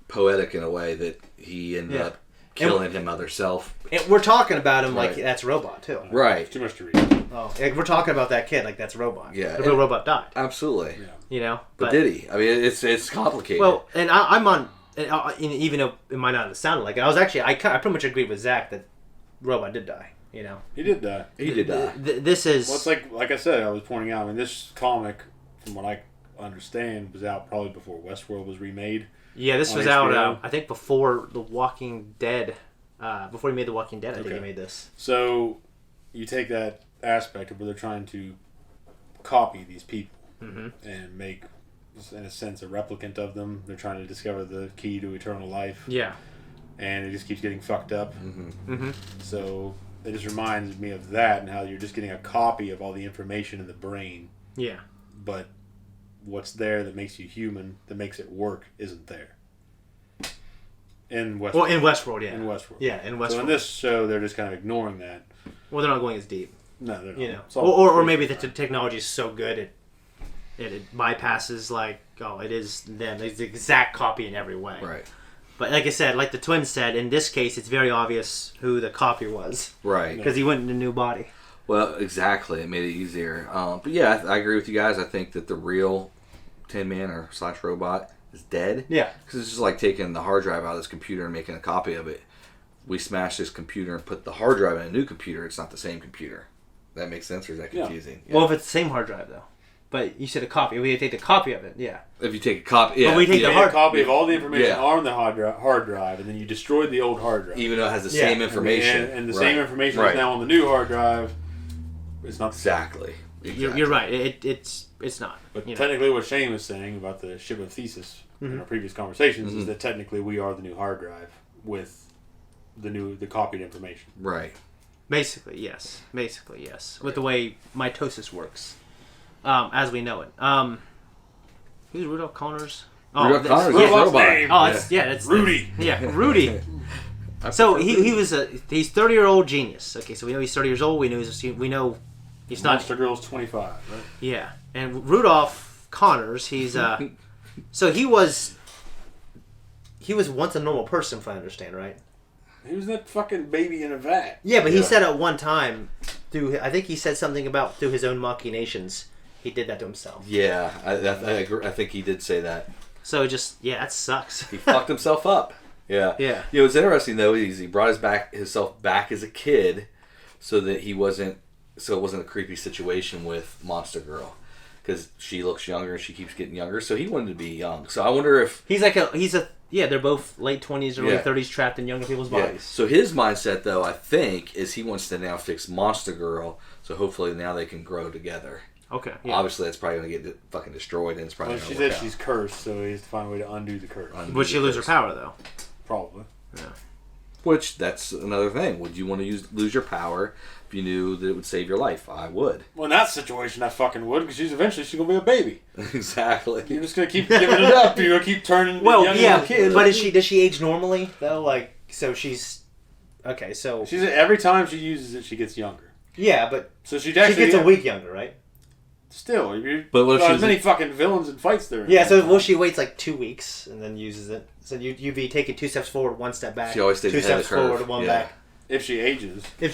Speaker 3: poetic in a way that he ended up killing him other self.
Speaker 2: And we're talking about him like that's Robot too.
Speaker 3: Right.
Speaker 1: Too much to read.
Speaker 2: Oh, we're talking about that kid like that's Robot.
Speaker 3: Yeah.
Speaker 2: The real Robot died.
Speaker 3: Absolutely.
Speaker 2: Yeah.
Speaker 3: But did he? I mean, it's complicated.
Speaker 2: Well, and I'm on, even though it might not have sounded like it, I pretty much agreed with Zach that Robot did die.
Speaker 1: He did die.
Speaker 3: He did die.
Speaker 2: This is.
Speaker 1: Well, it's like I said, I was pointing out. I mean, this comic, from what I understand, was out probably before Westworld was remade.
Speaker 2: Yeah, this was
Speaker 1: HBO.
Speaker 2: out, I think, before The Walking Dead. Before he made The Walking Dead, I think he made this.
Speaker 1: So, you take that aspect of where they're trying to copy these people and make, in a sense, a replicant of them. They're trying to discover the key to eternal life.
Speaker 2: Yeah.
Speaker 1: And it just keeps getting fucked up. So, it just reminds me of that and how you're just getting a copy of all the information in the brain.
Speaker 2: Yeah.
Speaker 1: But what's there that makes you human, that makes it work, isn't there. In Westworld.
Speaker 2: Well, in Westworld, yeah.
Speaker 1: In Westworld.
Speaker 2: Yeah, in Westworld.
Speaker 1: So in this show, they're just kind of ignoring that.
Speaker 2: Well, they're not going as deep.
Speaker 1: No, they're not.
Speaker 2: Or maybe the technology is so good it bypasses, it is them. It's the exact copy in every way.
Speaker 3: Right.
Speaker 2: But like I said, like the twins said, in this case, it's very obvious who the copy was.
Speaker 3: Right.
Speaker 2: Because he went in a new body.
Speaker 3: Well, exactly. It made it easier. But yeah, I agree with you guys. I think that the real Tin Man or / Robot is dead.
Speaker 2: Yeah.
Speaker 3: Because it's just like taking the hard drive out of this computer and making a copy of it. We smash this computer and put the hard drive in a new computer. It's not the same computer. That makes sense, or is that confusing?
Speaker 2: Yeah. Well, if it's the same hard drive, though. But you said a copy. We take the copy of it, yeah.
Speaker 3: If you take a copy,
Speaker 2: But we take the hard
Speaker 1: copy of all the information on the hard drive, and then you destroyed the old hard drive.
Speaker 3: Even though it has the same information.
Speaker 1: And the same information is now on the new hard drive. It's not
Speaker 3: exactly.
Speaker 2: You're right. It's not.
Speaker 1: But technically, what Shane was saying about the ship of Thesis in our previous conversations is that technically we are the new hard drive with the copied information.
Speaker 3: Right.
Speaker 2: Basically, yes. With the way mitosis works, as we know it. Who's Rudolph Connors?
Speaker 3: Rudolph Connors
Speaker 1: is
Speaker 3: Robot.
Speaker 1: name.
Speaker 2: Oh, it's
Speaker 1: Rudy.
Speaker 2: Rudy. So he's 30-year-old genius. Okay, so we know he's 30 years old. We know he's not.
Speaker 1: Monster Girl's 25, right?
Speaker 2: Yeah, and Rudolph Connors, he's so he was once a normal person, if I understand right.
Speaker 1: He was that fucking baby in a vat.
Speaker 2: Yeah, but he said at one time, I think he said something about through his own machinations, he did that to himself.
Speaker 3: Yeah, I agree. I think he did say that.
Speaker 2: So that sucks.
Speaker 3: He fucked himself up. Yeah.
Speaker 2: Yeah.
Speaker 3: What's interesting though is he brought himself back as a kid, so that it wasn't a creepy situation with Monster Girl, because she looks younger and she keeps getting younger. So he wanted to be young. So I wonder if they're both late 20s or early 30s trapped in younger people's bodies. So his mindset though, I think, is he wants to now fix Monster Girl. So hopefully now they can grow together.
Speaker 2: Okay. Yeah.
Speaker 3: Obviously, that's probably going to get fucking destroyed, and it's probably
Speaker 1: Well,
Speaker 3: going
Speaker 1: she
Speaker 3: to work
Speaker 1: said
Speaker 3: out.
Speaker 1: she's cursed, so he has to find a way to undo the curse.
Speaker 2: Would she lose her power though?
Speaker 1: Probably.
Speaker 2: Yeah.
Speaker 3: Which, that's another thing. Would you want to lose your power if you knew that it would save your life? I would.
Speaker 1: Well, in that situation, I fucking would, because she's gonna be a baby.
Speaker 3: Exactly.
Speaker 1: You're just gonna keep giving it up. You're gonna keep turning.
Speaker 2: Well,
Speaker 1: young
Speaker 2: yeah,
Speaker 1: little kid.
Speaker 2: but does she age normally though? Like, so she's okay. So
Speaker 1: She's every time she uses it, she gets younger.
Speaker 2: yeah, but
Speaker 1: So she
Speaker 2: she gets a week younger, right?
Speaker 1: Still,
Speaker 3: But what if
Speaker 1: as
Speaker 3: she's-
Speaker 1: many fucking villains and fights there.
Speaker 2: Yeah. So well, she waits like 2 weeks and then uses it. So you'd be taking 2 steps forward, 1 step back.
Speaker 3: She always stays
Speaker 2: two
Speaker 3: ahead of
Speaker 2: steps
Speaker 3: the curve.
Speaker 2: forward, 1
Speaker 3: Yeah.
Speaker 2: back.
Speaker 1: If she ages.
Speaker 2: Well,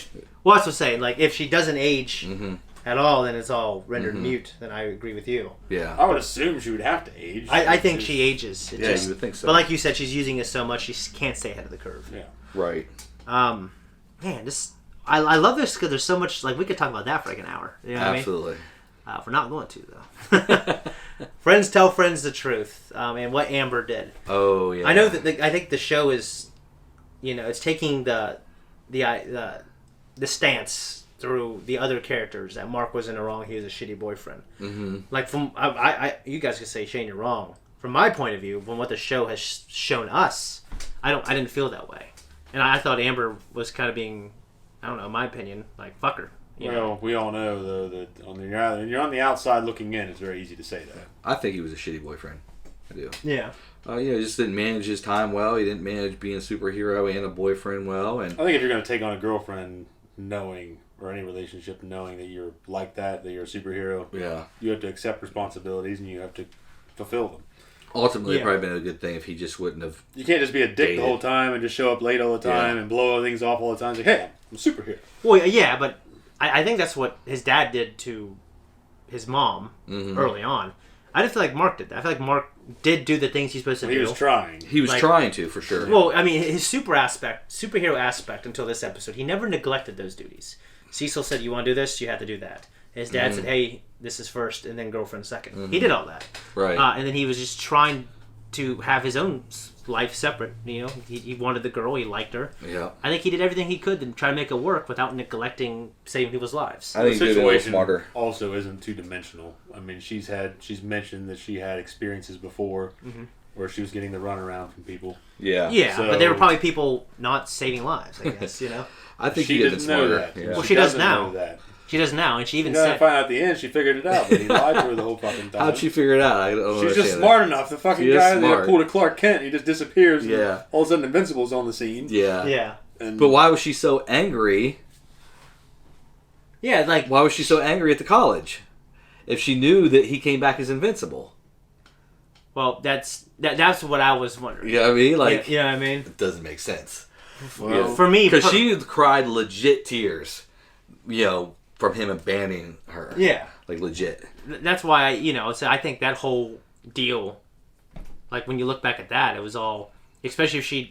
Speaker 2: that's what I'm saying. Like, if she doesn't age
Speaker 3: Mm-hmm.
Speaker 2: at all, then it's all rendered mute. Then I agree with you.
Speaker 3: Yeah.
Speaker 1: I would assume she would have to age.
Speaker 2: I think she ages. It
Speaker 3: Yeah, you would think so.
Speaker 2: But like you said, she's using it so much she can't stay ahead of the curve.
Speaker 1: Yeah.
Speaker 3: Right.
Speaker 2: Man, this I love this because there's so much. Like, we could talk about that for like an hour. You know what
Speaker 3: Absolutely.
Speaker 2: I mean? We're not going to though. Friends tell friends the truth, and what Amber did.
Speaker 3: Oh, yeah.
Speaker 2: I know that I think the show is, it's taking the stance through the other characters that Mark was in the wrong. He was a shitty boyfriend. Mm-hmm. Like from you guys could say Shane, you're wrong. From my point of view, from what the show has shown us, I didn't feel that way, and I thought Amber was kind of being, I don't know, in my opinion, like fuck her. You know?
Speaker 1: We all know though that you're on the outside looking in. It's very easy to say that.
Speaker 3: I think he was a shitty boyfriend. I do.
Speaker 2: Yeah.
Speaker 3: He just didn't manage his time well. He didn't manage being a superhero and a boyfriend well. And
Speaker 1: I think if you're going to take on a girlfriend knowing, or any relationship knowing that you're like that you're a superhero,
Speaker 3: yeah,
Speaker 1: you have to accept responsibilities and you have to fulfill them.
Speaker 3: ultimately,
Speaker 2: Yeah.
Speaker 3: it'd probably been a good thing if he just wouldn't have.
Speaker 1: You can't just be a dick
Speaker 3: Dated.
Speaker 1: the whole time and just show up late all the time
Speaker 3: Yeah.
Speaker 1: and blow things off all the time. It's like, hey, I'm a superhero.
Speaker 2: Well, yeah, but I think that's what his dad did to his mom early on. I didn't feel like Mark did that. I feel like Mark did do the things he's supposed to
Speaker 1: He
Speaker 2: do.
Speaker 1: was trying.
Speaker 3: He was
Speaker 2: Like-
Speaker 3: trying to, for sure.
Speaker 2: Well, I mean, his superhero aspect until this episode, he never neglected those duties. Cecil said, you want to do this? You have to do that. His dad said, hey, this is first, and then girlfriend 2nd. He did all that.
Speaker 3: Right.
Speaker 2: And then he was just trying to have his own life separate. He wanted the girl. He liked her.
Speaker 3: Yeah.
Speaker 2: I think he did everything he could to try to make it work without neglecting saving people's lives.
Speaker 3: I
Speaker 1: The
Speaker 3: think he did it a little
Speaker 1: situation
Speaker 3: smarter.
Speaker 1: also isn't two dimensional. I mean, she's mentioned that she had experiences before where she was getting the runaround from people.
Speaker 3: Yeah.
Speaker 2: Yeah,
Speaker 1: So-
Speaker 2: but they were probably people not saving lives, I guess,
Speaker 3: I think
Speaker 1: She
Speaker 3: he did it
Speaker 1: didn't know
Speaker 3: smarter.
Speaker 1: that.
Speaker 3: Yeah.
Speaker 2: Well, she does
Speaker 1: doesn't
Speaker 2: now.
Speaker 1: know that.
Speaker 2: She does now, and she even
Speaker 1: You gotta
Speaker 2: said...
Speaker 1: find out at the end she figured it out, but he lied to her the whole fucking time.
Speaker 3: How'd she figure it out? I don't
Speaker 1: She's
Speaker 3: understand
Speaker 1: just
Speaker 3: that.
Speaker 1: smart enough. The fucking
Speaker 3: She is
Speaker 1: guy that
Speaker 3: smart.
Speaker 1: pulled a Clark Kent, he just disappears. And
Speaker 3: Yeah.
Speaker 1: all of a sudden, Invincible's on the scene.
Speaker 3: Yeah.
Speaker 2: Yeah.
Speaker 1: And
Speaker 3: But why was she so angry?
Speaker 2: Yeah, like...
Speaker 3: Why was she so angry at the college? If she knew that he came back as invincible.
Speaker 2: Well, that's what I was wondering.
Speaker 3: You know what I mean? Like,
Speaker 2: You know what I mean?
Speaker 3: it doesn't make sense.
Speaker 1: Well,
Speaker 2: For me...
Speaker 3: Because she cried legit tears, from him abandoning her.
Speaker 2: Yeah.
Speaker 3: Like, legit.
Speaker 2: That's why, so I think that whole deal, like, when you look back at that, it was all... Especially if she,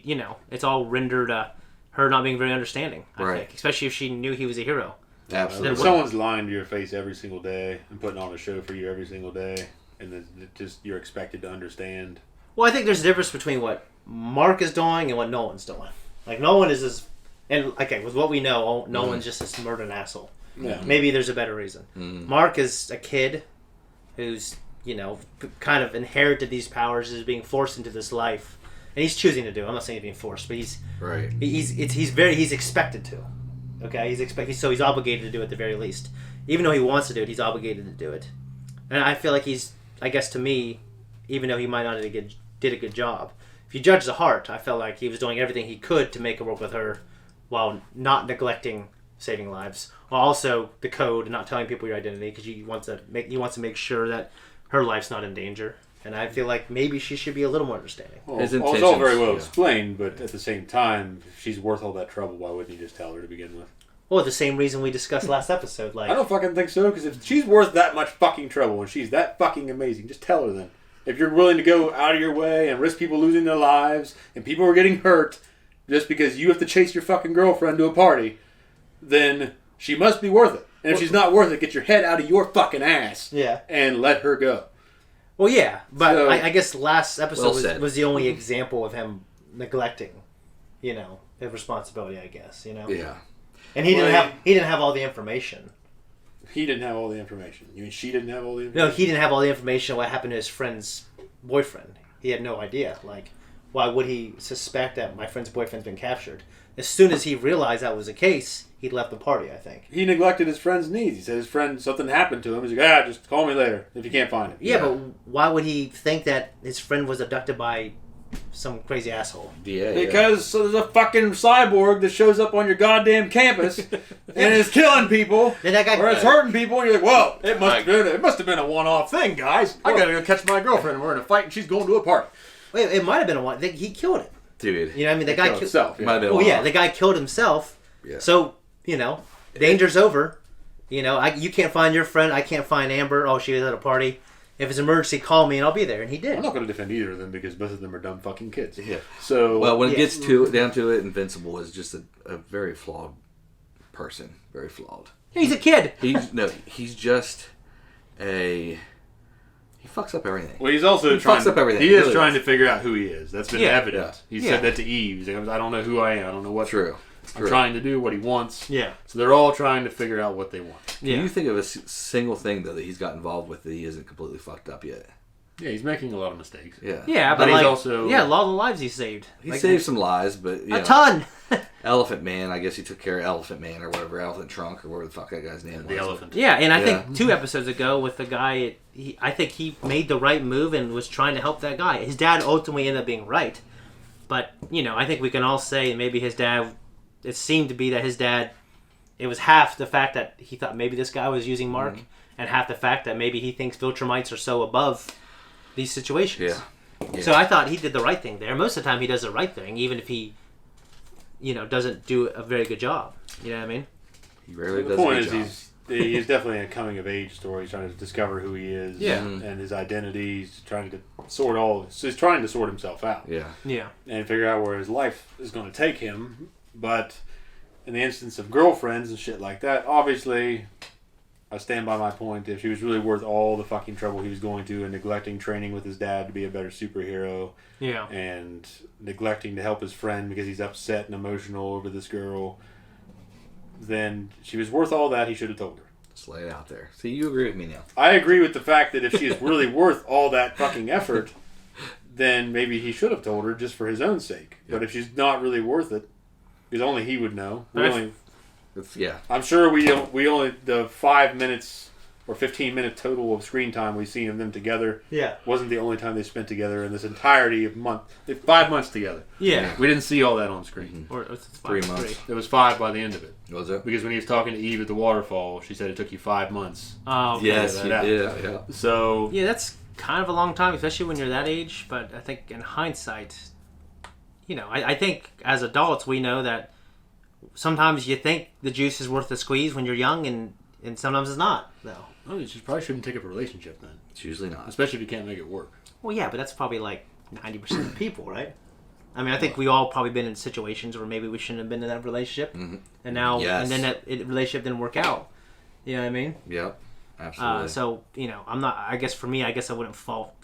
Speaker 2: it's all rendered her not being very understanding, I
Speaker 3: Right.
Speaker 2: think. Especially if she knew he was a hero.
Speaker 3: Absolutely.
Speaker 1: if someone's lying to your face every single day and putting on a show for you every single day, and then you're expected to understand.
Speaker 2: Well, I think there's a difference between what Mark is doing and what Nolan's doing. Like, Nolan is this... And, okay, with what we know, Nolan's just this murdering asshole.
Speaker 1: Yeah.
Speaker 2: Maybe there's a better reason. Mark is a kid who's, kind of inherited these powers, is being forced into this life. And he's choosing to do it. I'm not saying he's being forced, but
Speaker 3: Right.
Speaker 2: he's expected to. Okay? So he's obligated to do it at the very least. Even though he wants to do it, he's obligated to do it. And I feel like I guess to me, even though he might not have did a good job, if you judge the heart, I felt like he was doing everything he could to make it work with her while not neglecting saving lives. While also the code and not telling people your identity because he wants to make sure that her life's not in danger. And I feel like maybe she should be a little more understanding.
Speaker 1: Well,
Speaker 3: His
Speaker 1: it's all
Speaker 3: intentions,
Speaker 1: very well
Speaker 3: yeah.
Speaker 1: explained, but at the same time, if she's worth all that trouble, why wouldn't you just tell her to begin with?
Speaker 2: Well, the same reason we discussed last episode. Like,
Speaker 1: I don't fucking think so, because if she's worth that much fucking trouble and she's that fucking amazing, just tell her then. If you're willing to go out of your way and risk people losing their lives and people are getting hurt just because you have to chase your fucking girlfriend to a party, then she must be worth it. And if she's not worth it, get your head out of your fucking ass
Speaker 2: Yeah.
Speaker 1: and let her go.
Speaker 2: Well, yeah, but
Speaker 1: So-
Speaker 2: I guess last episode
Speaker 3: Well said.
Speaker 2: was the only example of him neglecting, his responsibility. I guess,
Speaker 3: Yeah.
Speaker 2: and he
Speaker 1: Well,
Speaker 2: didn't have all the information.
Speaker 1: He didn't have all the information. You mean she didn't have all the information?
Speaker 2: No, he didn't have all the information on what happened to his friend's boyfriend. He had no idea. Like, why would he suspect that my friend's boyfriend's been captured? As soon as he realized that was the case, he left the party, I think.
Speaker 1: He neglected his friend's needs. He said his friend, something happened to him. He's like, just call me later if you can't find him.
Speaker 2: Yeah, but why would he think that his friend was abducted by some crazy asshole?
Speaker 3: Yeah,
Speaker 1: because there's a fucking cyborg that shows up on your goddamn campus and is killing people
Speaker 2: Then that guy,
Speaker 1: or it's hurting people, and you're like, well, it must have been a one-off thing, guys. I gotta go catch my girlfriend and we're in a fight and she's going to a party.
Speaker 2: Wait, it might have been a one. He killed it.
Speaker 3: Dude.
Speaker 2: You know what I mean? The guy killed
Speaker 1: himself.
Speaker 3: Might have been
Speaker 2: Oh yeah, the guy killed himself.
Speaker 3: Yeah.
Speaker 2: So, danger's over. You can't find your friend. I can't find Amber. Oh, she was at a party. If it's an emergency, call me and I'll be there. And he did.
Speaker 1: I'm not going to defend either of them because both of them are dumb fucking kids.
Speaker 3: Yeah.
Speaker 1: So
Speaker 3: well, when it gets down to it, Invincible is just a very flawed person. Very flawed.
Speaker 2: He's a kid.
Speaker 3: He's just he fucks up everything.
Speaker 1: Well, he's also
Speaker 3: fucks up everything.
Speaker 1: He is
Speaker 3: really
Speaker 1: trying to figure out who he is. That's been evident.
Speaker 3: Yeah.
Speaker 1: He said that to Eve. He's like, I don't know who I am. I don't know what.
Speaker 3: True.
Speaker 1: I'm trying to do what he wants.
Speaker 2: Yeah.
Speaker 1: So they're all trying to figure out what they want.
Speaker 3: Can you think of a single thing though that he's got involved with that he isn't completely fucked up yet?
Speaker 1: Yeah, he's making a lot of mistakes.
Speaker 3: Yeah.
Speaker 2: Yeah, but
Speaker 1: he's also
Speaker 2: a lot of the lives he saved.
Speaker 3: He saved some lives, but
Speaker 2: a ton.
Speaker 3: Elephant Man, I guess he took care of Elephant Man or whatever, Elephant Trunk or whatever the fuck that guy's name was.
Speaker 1: The elephant.
Speaker 2: Yeah, and I think 2 episodes ago with the guy, I think he made the right move and was trying to help that guy. His dad ultimately ended up being right, but I think we can all say maybe his dad. It seemed to be that his dad. It was half the fact that he thought maybe this guy was using Mark, and half the fact that maybe he thinks Viltrumites are so above these situations.
Speaker 3: Yeah.
Speaker 2: So I thought he did the right thing there. Most of the time he does the right thing, even if he, doesn't do a very good job. You know what I mean?
Speaker 3: He rarely does
Speaker 1: The point
Speaker 3: a
Speaker 1: is
Speaker 3: good job.
Speaker 1: he's definitely a coming of age story. He's trying to discover who he is and his identity. He's trying to sort himself out.
Speaker 3: Yeah.
Speaker 2: Yeah.
Speaker 1: And figure out where his life is going to take him. But in the instance of girlfriends and shit like that, obviously, I stand by my point. If she was really worth all the fucking trouble he was going to and neglecting training with his dad to be a better superhero, and neglecting to help his friend because he's upset and emotional over this girl, then she was worth all that. He should have told her.
Speaker 3: Just lay it out there. See, you agree with me now.
Speaker 1: I agree with the fact that if she is really worth all that fucking effort, then maybe he should have told her just for his own sake. But if she's not really worth it, because only he would know. I'm sure we only the 5 minutes or 15-minute total of screen time we've seen of them together.
Speaker 2: Yeah.
Speaker 1: Wasn't the only time they spent together in this entirety of month. 5 months together.
Speaker 2: Yeah.
Speaker 1: We didn't see all that on screen.
Speaker 2: Or it's
Speaker 3: 3 months.
Speaker 1: It was 5 by the end of it.
Speaker 3: Was it?
Speaker 1: Because when he was talking to Eve at the waterfall, she said it took you 5 months.
Speaker 2: Oh, okay.
Speaker 3: Yes, yeah.
Speaker 1: So
Speaker 2: yeah, that's kind of a long time, especially when you're that age. But I think in hindsight, I think as adults we know that sometimes you think the juice is worth the squeeze when you're young, and sometimes it's not, though.
Speaker 1: Well, you probably shouldn't take up a relationship then.
Speaker 3: It's usually not.
Speaker 1: Especially if you can't make it work.
Speaker 2: Well, yeah, but that's probably like 90% of people, right? I mean, I think we all probably been in situations where maybe we shouldn't have been in that relationship, and now, and then that relationship didn't work out. You know what I mean?
Speaker 3: Yep, absolutely.
Speaker 2: So I'm not. I guess for me, I wouldn't fault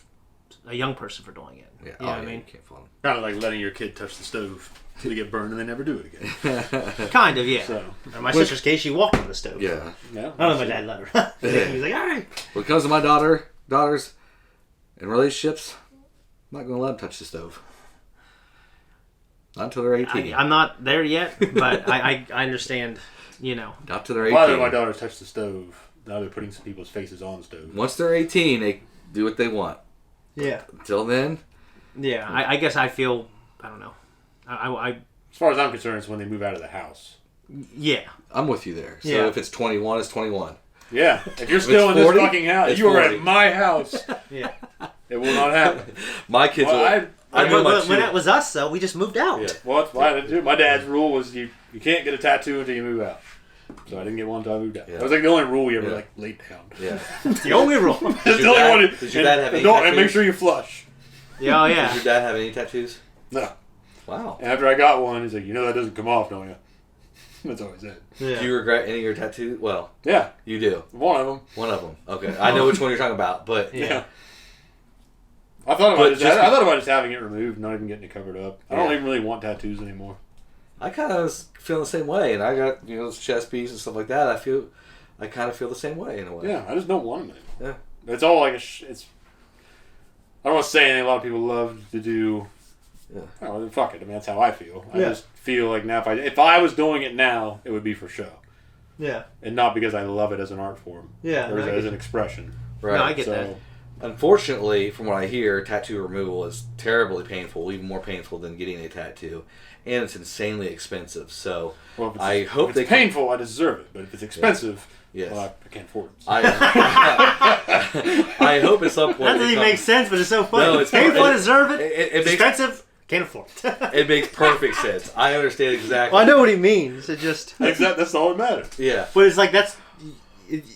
Speaker 2: a young person for doing it.
Speaker 3: Yeah.
Speaker 2: You know what I mean?
Speaker 3: You can't fault them.
Speaker 1: Kind of like letting your kid touch the stove till they get burned and they never do it again.
Speaker 2: Kind of, yeah.
Speaker 1: So,
Speaker 2: in my sister's case, she walked on the stove.
Speaker 3: Yeah.
Speaker 1: Yeah.
Speaker 2: I don't know if my dad let her. He was like, all right.
Speaker 3: When it comes to my daughters in relationships, I'm not going to let them touch the stove. Not until they're 18.
Speaker 2: I'm not there yet, but I understand,
Speaker 3: Not till they're 18.
Speaker 1: Why do my daughters touch the stove? Now they're putting some people's faces on the stove.
Speaker 3: Once they're 18, they do what they want.
Speaker 2: Yeah.
Speaker 3: Until then?
Speaker 2: Yeah, I guess I feel, I don't know. I
Speaker 1: as far as I'm concerned, it's when they move out of the house.
Speaker 2: Yeah.
Speaker 3: I'm with you there. So if it's 21, it's 21.
Speaker 1: Yeah. If you're still in
Speaker 3: 40,
Speaker 1: this fucking house,
Speaker 3: it's
Speaker 1: you are
Speaker 3: 40.
Speaker 1: at my house.
Speaker 2: Yeah.
Speaker 1: It will not happen.
Speaker 3: My kids will.
Speaker 2: When it was us, though, we just moved out.
Speaker 1: Yeah. Well, that's why I didn't do it. My dad's rule was you can't get a tattoo until you move out. So I didn't get one until I moved out.
Speaker 3: Yeah.
Speaker 1: That was like the only rule we ever laid down.
Speaker 3: Yeah.
Speaker 2: The only rule.
Speaker 1: Just the only one.
Speaker 3: Did your dad have any
Speaker 1: and
Speaker 3: tattoos?
Speaker 1: make sure you flush.
Speaker 2: Yeah, oh, yeah.
Speaker 3: Did your dad have any tattoos?
Speaker 1: No.
Speaker 3: Wow.
Speaker 1: And after I got one, he's like, that doesn't come off, don't you? That's all he said.
Speaker 2: Yeah.
Speaker 3: Do you regret any of your tattoos? Well,
Speaker 1: Yeah.
Speaker 3: you do.
Speaker 1: One of them.
Speaker 3: One of them. Okay. I know which one you're talking about, but
Speaker 1: Yeah. I thought about just having it removed, not even getting it covered up. I don't even really want tattoos anymore.
Speaker 3: I kind of feel the same way, and I got those chest piece and stuff like that. I feel I kind of feel the same way in a way.
Speaker 1: Yeah, I just don't want them.
Speaker 3: Yeah.
Speaker 1: It's all like it's. I don't want to say anything a lot of people love to do.
Speaker 3: Yeah.
Speaker 1: Oh, fuck it. I mean, that's how I feel. I
Speaker 2: Yeah.
Speaker 1: just feel like now, if I was doing it now, it would be for show,
Speaker 2: Yeah.
Speaker 1: and not because I love it as an art form.
Speaker 2: Yeah.
Speaker 1: Or
Speaker 2: no, I
Speaker 1: as
Speaker 2: get
Speaker 1: an expression.
Speaker 3: Right.
Speaker 2: No, I get
Speaker 1: So,
Speaker 2: that.
Speaker 3: Unfortunately, from what I hear, tattoo removal is terribly painful, even more painful than getting a tattoo, and it's insanely expensive. So
Speaker 1: well, if it's,
Speaker 3: I hope
Speaker 1: if it's painful, I deserve it. But if it's expensive,
Speaker 3: Yes.
Speaker 1: well, I can't afford it.
Speaker 3: I hope at some point
Speaker 2: That doesn't even make sense, but it's so funny.
Speaker 3: No, it's
Speaker 2: painful,
Speaker 3: it-
Speaker 2: I deserve it.
Speaker 3: it makes-
Speaker 2: Expensive, can't afford it.
Speaker 3: It makes perfect sense. I understand exactly.
Speaker 2: Well, I know what he means. It just,
Speaker 1: That's all that matters.
Speaker 3: Yeah.
Speaker 2: but it's like that's,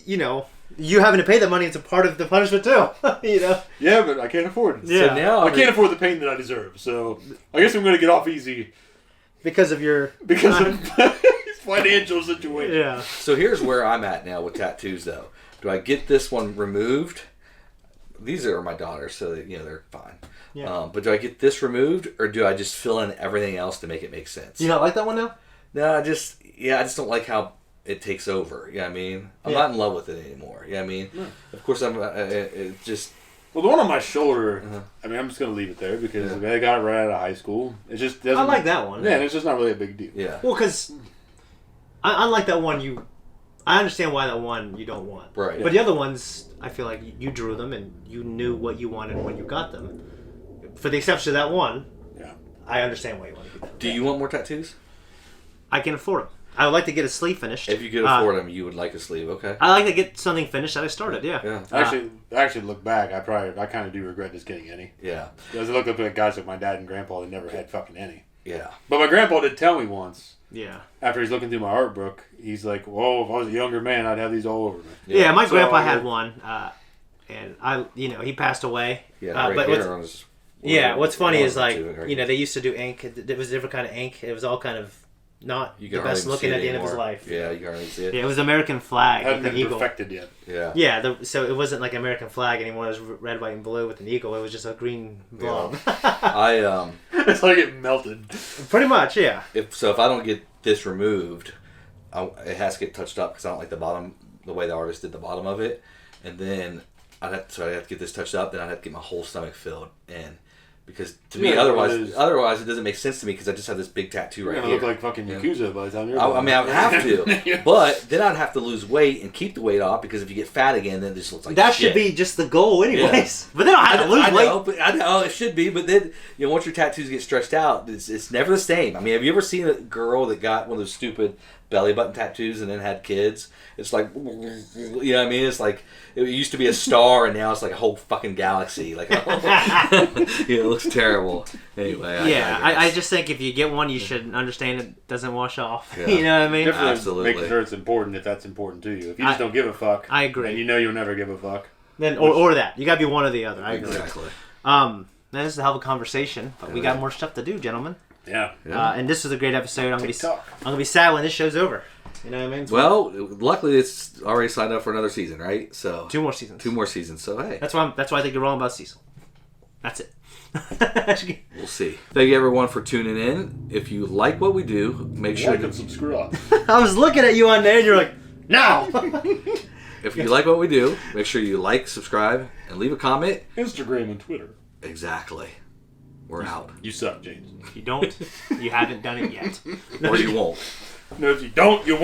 Speaker 2: you know, you having to pay that money. It's a part of the punishment too. You know.
Speaker 1: Yeah, but I can't afford it.
Speaker 2: Yeah.
Speaker 3: So now
Speaker 1: I can't afford the pain that I deserve. So I guess I'm going to get off easy
Speaker 2: Because of your.
Speaker 1: because of his financial situation.
Speaker 2: Yeah.
Speaker 3: So here's where I'm at now with tattoos, though. Do I get this one removed? These are my daughters, so they're fine.
Speaker 2: Yeah.
Speaker 3: But do I get this removed, or do I just fill in everything else to make it make sense?
Speaker 2: You not like that one now?
Speaker 3: No, I just don't like how it takes over. You know what I mean? I'm not in love with it anymore. You know what I mean? Of course, I'm. It just.
Speaker 1: Well, the one on my shoulder, I mean, I'm just going to leave it there because I got it right out of high school. It just doesn't.
Speaker 2: I like that one.
Speaker 1: Yeah, and it's just not really a big deal.
Speaker 3: Yeah.
Speaker 2: Well, because I like that one. I understand why that one you don't want.
Speaker 3: Right.
Speaker 2: But the other ones, I feel like you drew them and you knew what you wanted when you got them. For the exception of that one,
Speaker 1: Yeah.
Speaker 2: I understand why you want to get them.
Speaker 3: Do you want more tattoos?
Speaker 2: I can afford them. I would like to get a sleeve finished.
Speaker 3: If you could afford them, you would like a sleeve. Okay.
Speaker 2: I like to get something finished that I started. Yeah.
Speaker 3: Yeah.
Speaker 1: I actually look back. I kind of do regret just getting any.
Speaker 3: Yeah.
Speaker 1: Because I look up at guys like my dad and grandpa that never had fucking any.
Speaker 3: Yeah.
Speaker 1: But my grandpa did tell me once,
Speaker 2: Yeah.
Speaker 1: after he's looking through my art book, he's like, "Whoa, if I was a younger man, I'd have these all over me."
Speaker 2: Yeah. My
Speaker 1: So,
Speaker 2: grandpa had one, and he passed away.
Speaker 3: Yeah. Right
Speaker 2: but
Speaker 3: here
Speaker 2: what's,
Speaker 3: on his-
Speaker 2: what's funny is like
Speaker 3: Right
Speaker 2: they used to do ink. It was a different kind of ink. It was all kind of not
Speaker 3: You
Speaker 2: the
Speaker 3: can
Speaker 2: best
Speaker 3: hardly
Speaker 2: looking
Speaker 3: see
Speaker 2: at
Speaker 3: it
Speaker 2: the end of his
Speaker 3: anymore.
Speaker 2: life.
Speaker 3: Yeah, you can hardly see it.
Speaker 2: Yeah, it was the American flag
Speaker 1: Hadn't
Speaker 2: with an
Speaker 1: been
Speaker 2: eagle.
Speaker 1: perfected yet.
Speaker 3: Yeah.
Speaker 2: Yeah, so it wasn't like American flag anymore. It was red, white, and blue with an eagle. It was just a green blob.
Speaker 1: It's like it melted.
Speaker 2: Pretty much, yeah.
Speaker 3: If I don't get this removed, it has to get touched up because I don't like the way the artist did the bottom of it, and then I'd have to get this touched up. Then I'd have to get my whole stomach filled in. Because to me, otherwise it doesn't make sense to me because I just have this big tattoo right
Speaker 1: You're
Speaker 3: here.
Speaker 1: gonna look like fucking Yakuza by the time you're
Speaker 3: I mean, I would have to, but then I'd have to lose weight and keep the weight off because if you get fat again, then it just looks like
Speaker 2: That
Speaker 3: shit.
Speaker 2: should be just the goal, anyways. Yeah. But then I have to lose weight.
Speaker 3: I know it should be, but then once your tattoos get stretched out, it's never the same. I mean, have you ever seen a girl that got one of those stupid belly button tattoos and then had kids? It's like, you know what I mean? It's like it used to be a star and now it's like a whole fucking galaxy. Like, it looks terrible. Anyway,
Speaker 2: I just think if you get one, you should understand it doesn't wash off.
Speaker 3: Yeah.
Speaker 2: You know what I mean?
Speaker 1: Definitely
Speaker 3: Absolutely.
Speaker 1: making sure it's important if that's important to you. If you just don't give a fuck,
Speaker 2: I agree.
Speaker 1: and you know you'll never give a fuck.
Speaker 2: Then or that you got to be one or the other. I agree.
Speaker 3: Exactly.
Speaker 2: This is a hell of a conversation, but we got more stuff to do, gentlemen.
Speaker 1: Yeah.
Speaker 2: And this is a great episode. I'm gonna be sad when this show's over. You know what I mean?
Speaker 3: Well, luckily it's already signed up for another season, right? So
Speaker 2: 2 more seasons.
Speaker 3: 2 more seasons. So hey,
Speaker 2: That's why I think you're wrong about Cecil. That's it.
Speaker 3: we'll see. Thank you everyone for tuning in. If you like what we do, make sure
Speaker 1: Like and subscribe.
Speaker 2: I was looking at you on there, and you're like, no.
Speaker 3: if you like what we do, make sure you like, subscribe, and leave a comment.
Speaker 1: Instagram and Twitter.
Speaker 3: Exactly. We're out.
Speaker 1: You suck, James.
Speaker 2: If you don't, you haven't done it yet.
Speaker 3: Or you won't.
Speaker 1: No, if you don't, you won't.